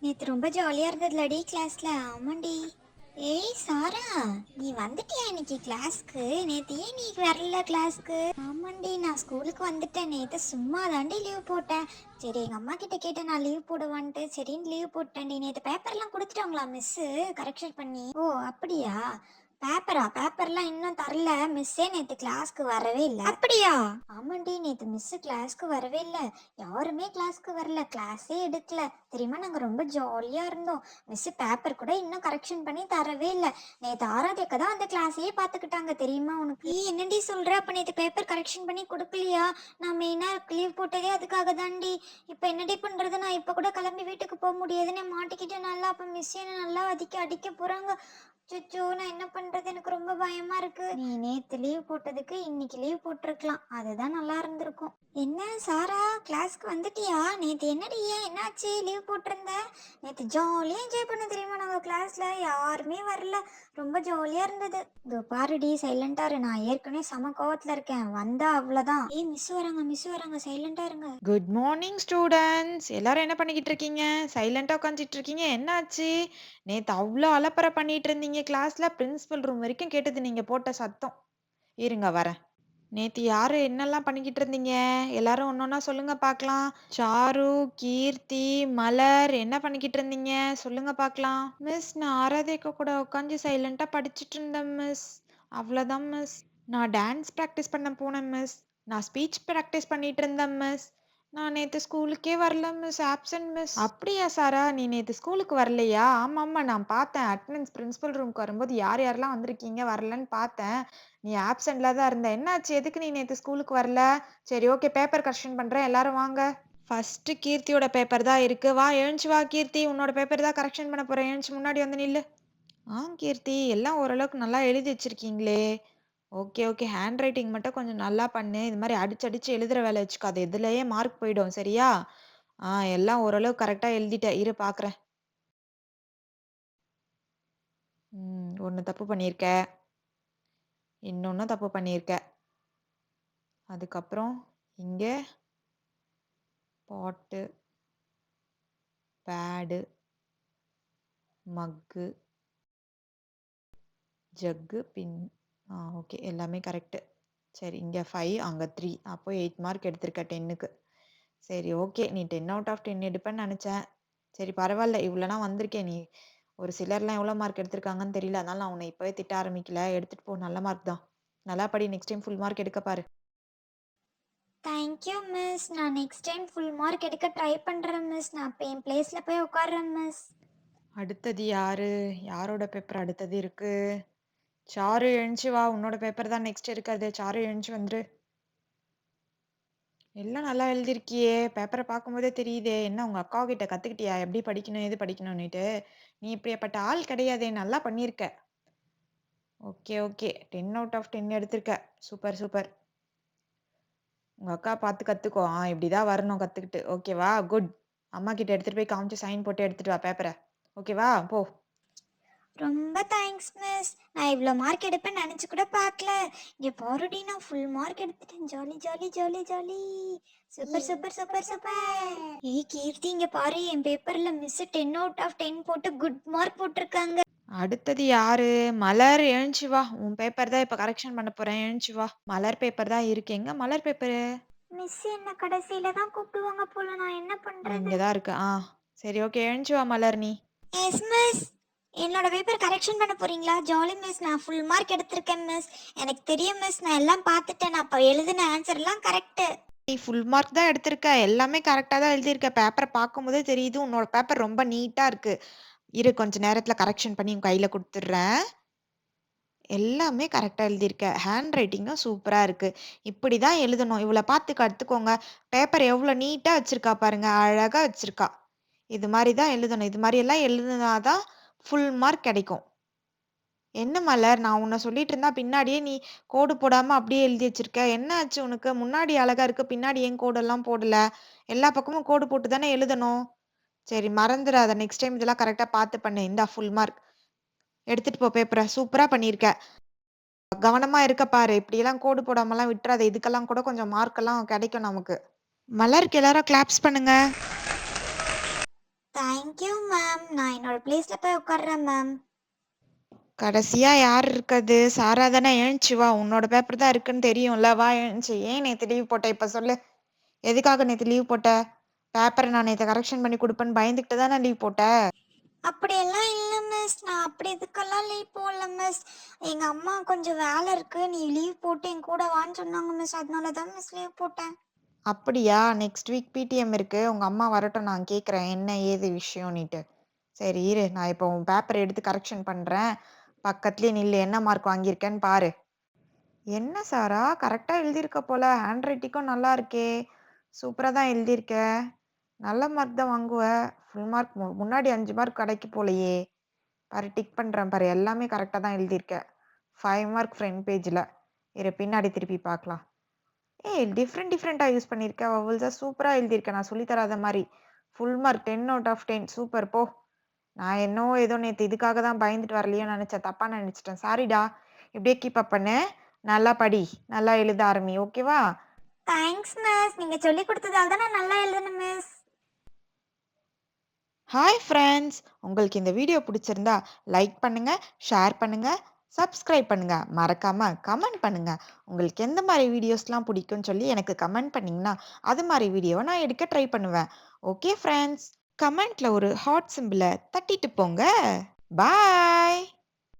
நேத்து ரொம்ப ஜாலியா இருந்ததுலடி கிளாஸ்ல. ஆமாண்டி. ஏய் சாரா, நீ வந்துட்டியா இன்னைக்கு கிளாஸ்க்கு? நேத்து ஏன் நீ வரல கிளாஸ்க்கு? ஆமாண்டி, நான் ஸ்கூலுக்கு வந்துட்டேன். நேத்து சும்மா தாண்டி லீவ் போட்டேன். சரி, எங்க அம்மா கிட்ட கேட்டேன் நான் லீவ் போடுவான்ட்டு. சரின்னு லீவ் போட்டேன்டி. நேத்து பேப்பர்லாம் கொடுத்துட்டாங்களா மிஸ்ஸு கரெக்ஷன் பண்ணி? ஓ அப்படியா? பேப்பர்லாம் இன்னும் தரல. மிஸ்ஸே நேத்து கிளாஸ்க்கு வரவே இல்லை. அப்படியா? ஆமாண்டி, நேத்து மிஸ் கிளாஸ்க்கு வரவே இல்லை. யாருமே கிளாஸ்க்கு வரல, கிளாஸே எடுக்கல. தெரியுமா, நாங்க ரொம்ப ஜாலியா இருந்தோம். மிஸ் பேப்பர் கூட இன்னும் கரெக்ஷன் பண்ணி தரவே இல்லை. நேத்து ஆராதேக்க தான் அந்த கிளாஸையே பாத்துக்கிட்டாங்க. தெரியுமா உனக்கு? நீ என்னடி சொல்ற? அப்ப நேத்து பேப்பர் கரெக்ஷன் பண்ணி கொடுக்கலையா? நான் மெயினா லீவ் போட்டதே அதுக்காக தாண்டி. இப்ப என்னடி பண்றது? நான் இப்ப கூட கிளம்பி வீட்டுக்கு போக முடியாதுன்னு மாட்டிக்கிட்டு நல்லா. அப்ப மிஸ் என்ன நல்லா அடிக்க போறாங்க. சுச்சோ, நான் என்ன பண்றது? எனக்கு ரொம்ப பயமா இருக்கு. நீ நேத்து லீவ் போட்டதுக்கு இன்னைக்கு லீவ் போட்டிருக்கலாம், அதுதான் நல்லா இருந்திருக்கும். என்ன சாரா, கிளாஸ்க்கு வந்துட்டியா? நேத்து என்னடி, ஏன் என்னாச்சு லீவ் போட்டிருந்த? நேத்து ஜாலியா என்ஜாய் பண்ண தெரியுமா? நாங்க கிளாஸ்ல யாருமே வரல, ரொம்ப ஜாலியா இருந்தது. இதோ பாருடி, சைலண்டா இரு. நான் ஏற்கனவே செம கோவத்துல இருக்கேன். வந்தா அவ்வளவுதான். ஏய் மிஸ் வராங்க, சைலண்டா இருங்க. Good morning students. எல்லாரும் என்ன பண்ணிக்கிட்டு இருக்கீங்க? சைலண்டா உட்காந்துட்டு இருக்கீங்க. என்னாச்சு? நேத்து அவ்வளோ அலப்பறை பண்ணிட்டு இருந்தீங்க கிளாஸ்ல. பிரின்சிபல் ரூம் வரைக்கும் கேட்டது நீங்க போட்ட சத்தம். இருங்க வரேன். நேத்து யாரு என்னெல்லாம் பண்ணிக்கிட்டு இருந்தீங்க? எல்லாரும் ஒன்னொன்னா சொல்லுங்க பார்க்கலாம். சாரு, கீர்த்தி, மலர் என்ன பண்ணிக்கிட்டு இருந்தீங்க? சொல்லுங்க பார்க்கலாம். மிஸ், நான் ஆராதேக்க கூட உட்காந்து சைலண்டா படிச்சுட்டு இருந்தேன் மிஸ். அவ்வளோதான் மிஸ். நான் டான்ஸ் ப்ராக்டிஸ் பண்ண போனேன் மிஸ். நான் ஸ்பீச் ப்ராக்டிஸ் பண்ணிட்டு இருந்தேன் மிஸ். நான் நேத்து ஸ்கூலுக்கே வரல மிஸ். Absent miss. அப்படியா சாரா? நீ நேத்து ஸ்கூலுக்கு வரலையா? ஆமாம்மா, நான் பார்த்தேன். அட்டெண்டன்ஸ் பிரின்சிபல் ரூம்க்கு வரும்போது யார் யாரெல்லாம் வந்திருக்கீங்க வரலன்னு பார்த்தேன். நீ ஆப்சென்ட்ல தான் இருந்த. என்னாச்சு? எதுக்கு நீ நேத்து ஸ்கூலுக்கு வரல? சரி, ஓகே, பேப்பர் கரெக்ஷன் பண்றேன். எல்லாரும் வாங்க. ஃபர்ஸ்ட் கீர்த்தியோட பேப்பர் தான் இருக்கு. வா, எழுந்துச்சு வா கீர்த்தி. உன்னோட பேப்பர் தான் கரெக்ஷன் பண்ண போறேன். எழுந்துச்சு முன்னாடி வந்து நில்லு. கீர்த்தி, எல்லாம் ஓரளவுக்கு நல்லா எழுதி வச்சிருக்கீங்களே. Okay, okay. ஹேண்ட் ரைட்டிங் மட்டும் கொஞ்சம் நல்லா பண்ணு. இது மாதிரி அடிச்சு அடிச்சு எழுதுற வேலை வச்சுக்காத. இதுலயே மார்க் போயிடும். சரியா? எல்லாம் ஓரளவு கரெக்டா எழுதிட்ட. இரு பார்க்குறேன். ஒண்ணு தப்பு பண்ணியிருக்க. இன்னொன்னும் தப்பு பண்ணியிருக்க. அதுக்கப்புறம் இங்க பாட்டு, பேடு, மக்கு, ஜக்கு, பின். ஓகே, எல்லாமே கரெக்டு. சரி, இங்கே 5, அங்கே 3. அப்போ 8 மார்க் எடுத்திருக்க 10க்கு. சரி, ஓகே. நீ 10 அவுட் ஆஃப் 10 எடுப்பேன்னு நினச்சேன். சரி, பரவாயில்ல. இவ்வளோனா வந்திருக்கேன். நீ ஒரு சிலர்லாம் எவ்வளோ மார்க் எடுத்திருக்காங்கன்னு தெரியல. அதனால நான் உன்னை இப்போவே திட்ட ஆரம்பிக்கல. எடுத்துகிட்டு போ. நல்ல மார்க் தான். நல்லா படி. நெக்ஸ்ட் டைம் ஃபுல் மார்க் எடுக்க பாரு. Thank you miss. நான் நெக்ஸ்ட் டைம் ஃபுல் மார்க் எடுக்க ட்ரை பண்ணுறேன் மிஸ். நான் இப்போ என் பிளேஸில் போய் உட்காடுறேன் மிஸ். அடுத்தது யாரு? யாரோட பேப்பர் அடுத்தது இருக்கு? சாரு, எழுந்துச்சு வா. உன்னோட பேப்பர் தான் நெக்ஸ்ட் இருக்கிறது. சாரு, எழுந்துச்சு வந்துரு. எல்லாம் நல்லா எழுதியிருக்கியே. பேப்பரை பார்க்கும்போதே தெரியுதே. என்ன உங்க அக்கா கிட்ட கத்துக்கிட்டியா எப்படி படிக்கணும் எது படிக்கணும்னுட்டு? நீ இப்படியாப்பட்ட ஆள் கிடையாதே. நல்லா பண்ணியிருக்க. Okay, okay. 10 அவுட் ஆஃப் 10 எடுத்திருக்க. Super, super. உங்க அக்கா பார்த்து கத்துக்கோ. இப்படிதான் வரணும் கத்துக்கிட்டு. ஓகேவா? குட். அம்மா கிட்ட எடுத்துட்டு போய் காமிச்சு சைன் போட்டு எடுத்துட்டு வா பேப்பரை. ஓகேவா? போ. ரொம்ப தேங்க்ஸ் மிஸ். நான் இவ்வளோ மார்க் எடுப்பேன்னு நினச்சி கூட பார்க்கல. இங்கே பாருடி, நான் ஃபுல் மார்க் எடுத்துட்டேன். Jolly jolly jolly jolly. Super super super super. ஏய் கீர்த்தி, இங்கே பாரு, என் பேப்பரில் மிஸ் 10 அவுட் ஆஃப் 10 போட்டு குட் மார்க் போட்டிருக்காங்க. அடுத்தது யாரு? மலர், எழுந்துச்சு வா. உன் பேப்பர் தான் இப்ப கரெக்ஷன் பண்ண போறேன். எழுந்துச்சு வா. மலர் பேப்பர் தான் இருக்கு. எங்க மலர் பேப்பரு? மிஸ் என்ன கடைசியில தான் கூப்பிடுவாங்க போல, நான் என்ன பண்றது? இங்கதான் இருக்கு. சரி, ஓகே. எழுந்துச்சு வா மலர் நீ. Yes miss. என்னோட பேப்பர் கரெக்ஷன் பண்ண போறீங்களா? ஜாலி மிஸ், நான் ஃபுல் மார்க் எடுத்திருக்கேன் மிஸ். எனக்கு தெரியும் மிஸ், நான் எல்லாம் பார்த்துட்டேன். நான் இப்போ எழுதின ஆன்சர் எல்லாம் கரெக்டு. நீ ஃபுல் மார்க் தான் எடுத்திருக்க. எல்லாமே கரெக்டா தான் எழுதியிருக்க. பேப்பரை பார்க்கும்போதே தெரியுது. உன்னோட பேப்பர் ரொம்ப நீட்டா இருக்கு. இரு, கொஞ்ச நேரத்துல கரெக்ஷன் பண்ணி உன் கையில கொடுத்துட்றேன். எல்லாமே கரெக்டா எழுதியிருக்க. ஹேண்ட் ரைட்டிங்கும் சூப்பரா இருக்கு. இப்படிதான் எழுதணும். இவள பார்த்து கத்துக்கோங்க. பேப்பர் எவ்வளோ நீட்டா வச்சிருக்கா பாருங்க. அழகா வச்சிருக்கா. இது மாதிரி தான் எழுதணும். இது மாதிரி எல்லாம் எழுதுனாதான் ஃபுல் மார்க் கிடைக்கும். என்ன மலர், நான் உன்னை சொல்லிட்டு இருந்தா பின்னாடியே நீ கோடு போடாம அப்படியே எழுதி வச்சிருக்க. என்ன ஆச்சு உனக்கு? முன்னாடி அழகா இருக்கு, பின்னாடி ஏன் கோடெல்லாம் போடல? எல்லா பக்கமும் கோடு போட்டு தானே எழுதணும். சரி, மறந்துடாத. நெக்ஸ்ட் டைம் இதெல்லாம் கரெக்டா பார்த்து பண்ணு. இந்தா ஃபுல் மார்க். எடுத்துட்டு போ பேப்பரை. சூப்பரா பண்ணியிருக்க. கவனமா இருக்க பாரு. இப்படியெல்லாம் கோடு போடாமலாம் விட்டுறாத. இதுக்கெல்லாம் கூட கொஞ்சம் மார்க் எல்லாம் கிடைக்கும் நமக்கு. மலருக்கு எல்லாரும் கிளாப்ஸ் பண்ணுங்க. Thank you ma'am. நான் என்னோட பிளேஸ்ல போய் உட்கார்றேன் மேம். கடைசியா யார் இருக்கது? சாரா தானே. எழுந்துச்சு வா. உன்னோட பேப்பர் தான் இருக்குன்னு தெரியும்ல. வா எழுந்துச்சு. ஏன் நேத்து லீவ் போட்ட? இப்ப சொல்லு. எதுக்காக நேத்து லீவ் போட்ட? பேப்பர நான் நேத்து கரெக்ஷன் பண்ணி குடுப்பேன்னு பயந்துகிட்டு தானே லீவ் போட்ட? அப்படியெல்லாம் இல்ல மிஸ். நான் அப்படி இதுக்கெல்லாம் லீவ் போடல மிஸ். எங்க அம்மா கொஞ்சம் வேலை இருக்கு, நீ லீவ் போட்டு என் கூட வான்னு சொன்னாங்க மிஸ். அதனால தான் மிஸ் லீவ் போட்டேன். அப்படியா? நெக்ஸ்ட் வீக் பிடிஎம் இருக்கு. உங்க அம்மா வரட்டும், நான் கேட்குறேன் என்ன ஏது விஷயம்னிட்டு. சரி இரு, நான் இப்போ உன் பேப்பர எடுத்து கரெக்ஷன் பண்றேன். பக்கத்துலயே நில்லு. என்ன மார்க் வாங்கியிருக்கேன்னு பாரு. என்ன சாரா, கரெக்டா எழுதியிருக்க போல. ஹேண்ட் ரைட்டிங்கும் நல்லா இருக்கே. சூப்பரா தான் எழுதியிருக்க. நல்ல மார்க் தான் வாங்குவ. ஃபுல் மார்க் முன்னாடி 5 மார்க் கிடைக்கும் போலயே. பாரு டிக் பண்றேன் பாரு. எல்லாமே கரெக்டா தான் எழுதியிருக்க. 5 மார்க் ஃப்ரண்ட் பேஜ்ல. இரு பின்னாடி திருப்பி பார்க்கலாம். ஏய் டிஃப்ரெண்ட்டா யூஸ் பண்ணியிருக்க. வவ்வல்ஸா சூப்பரா எழுதியிருக்க. நான் சொல்லி தராத மாரி. Full mark 10 out of 10. Super போ. நான் என்னவோ ஏதோ நேத்து இதுக்காக தான் பயந்துட்டு வரலையோன்னு நெனச்சேன். தப்பா நெனச்சுட்டேன். சாரிடா. இப்படியே கீப் அப் பண்ணு. நல்லா படி. நல்லா எழுத ஆரம்பி. ஓகேவா? Thanks miss. நீங்க சொல்லி கொடுத்ததால தான் நான் நல்லா எழுதுனேன் மிஸ். Hi friends. உங்களுக்கு இந்த வீடியோ பிடிச்சிருந்தா லைக் பண்ணுங்க, ஷேர் பண்ணுங்க, சப்ஸ்கிரைப் பண்ணுங்க. மறக்காம கமெண்ட் பண்ணுங்க. உங்களுக்கு எந்த மாரி வீடியோஸ்லாம் பிடிக்கும்னு சொல்லி எனக்கு கமெண்ட் பண்ணீங்கன்னா, அது மாரி வீடியோவ நான் எடுக்க ட்ரை பண்ணுவேன். Okay friends. கமெண்ட்ல ஒரு ஹார்ட் சிம்பல தட்டிட்டு போங்க. பாய்.